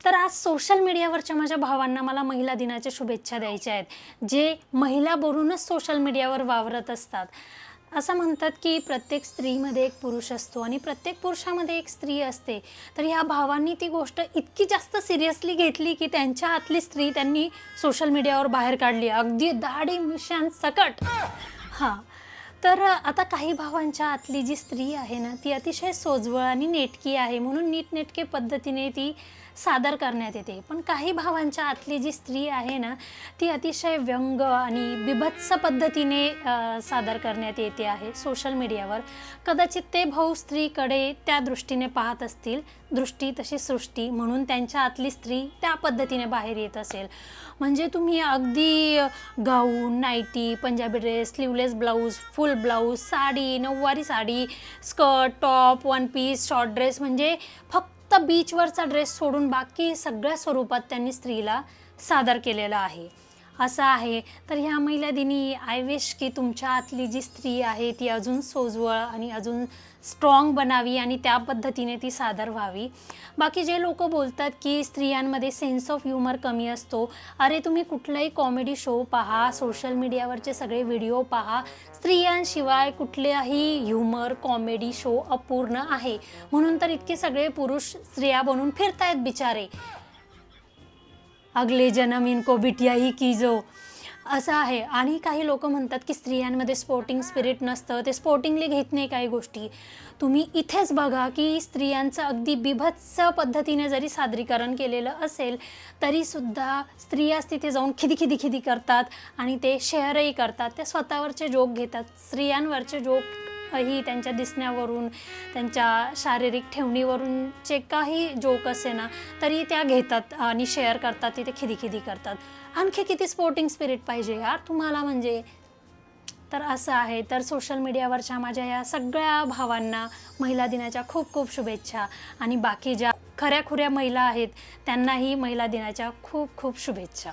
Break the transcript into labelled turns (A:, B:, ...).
A: तर आज सोशल मीडियावरच्या माझ्या भावांना मला महिला दिनाच्या शुभेच्छा द्यायच्या आहेत, जे महिला बनूनच सोशल मीडियावर वावरत असतात. असं म्हणतात की प्रत्येक स्त्रीमध्ये एक पुरुष असतो आणि प्रत्येक पुरुषामध्ये एक स्त्री असते. तर ह्या भावांनी ती गोष्ट इतकी जास्त सिरियसली घेतली की त्यांच्या आतली स्त्री त्यांनी सोशल मीडियावर बाहेर काढली, अगदी दाढी मिशान सकट. हां. तर आता काही भावांच्या आतली जी स्त्री आहे ना, ती अतिशय सोज्वळ आणि नेटकी आहे, म्हणून नीटनेटके पद्धतीने ती सादर करण्यात येते. पण काही भावांच्या आतली जी स्त्री आहे ना, ती अतिशय व्यंग आणि बीभत्स पद्धतीने सादर करण्यात येते आहे सोशल मीडियावर. कदाचित ते भाऊ स्त्रीकडे त्या दृष्टीने पाहत असतील, दृष्टी तशी सृष्टी, म्हणून त्यांच्या आतली स्त्री त्या पद्धतीने बाहेर येत असेल. म्हणजे तुम्ही अगदी gown, nighty, Punjabi dress, sleeveless blouse, full blouse, sari, नऊवारी sari, skirt, top, one piece, short dress, म्हणजे फक्त बीचवरचा ड्रेस सोडून बाकी सगळ्या स्वरूपात त्यांनी स्त्रीला सादर केलेलं आहे. असं आहे. तर ह्या महिला दिनी आय विश की तुमच्या आतली जी स्त्री आहे ती अजून सोज्वळ आणि अजून स्ट्रॉंग बनावी आणि त्या पद्धतीने ती सादर व्हावी. बाकी जे लोक बोलतात की स्त्रियांमध्ये सेन्स ऑफ ह्युमर कमी असतो, अरे तुम्ही कुठलाही कॉमेडी शो पहा, सोशल मीडियावरचे सगळे व्हिडिओ पहा, स्त्रियांशिवाय कुठल्याही ह्युमर कॉमेडी शो अपूर्ण आहे. म्हणून तर इतके सगळे पुरुष स्त्रिया बनून फिरतायत बिचारे. अगले जन्म इनको बिटिया ही कीजो, असं आहे. आणि काही लोक म्हणतात की स्त्रियांमध्ये स्पोर्टिंग स्पिरिट नसतं, ते स्पोर्टिंगली घेत नाही काही गोष्टी. तुम्ही इथेच बघा की स्त्रियांचं अगदी बीभत्स पद्धतीने जरी सादरीकरण केलेलं असेल तरीसुद्धा स्त्रियाच तिथे जाऊन खिदी करतात आणि ते शेअरही करतात. ते स्वतःवरचे जोक घेतात. स्त्रियांवरचे जोक ही त्यांच्या दिसण्यावरून, त्यांच्या शारीरिक ठेवणीवरूनचे काही जोक असे ना तरी त्या घेतात आणि शेअर करतात, तिथे खिदी करतात. आणखी किती स्पोर्टिंग स्पिरिट पाहिजे यार तुम्हाला म्हणजे. तर असं आहे. तर सोशल मीडियावरच्या माझ्या या सगळ्या भावांना महिला दिनाच्या खूप खूप शुभेच्छा आणि बाकी ज्या खऱ्याखुऱ्या महिला आहेत त्यांनाही महिला दिनाच्या खूप खूप शुभेच्छा.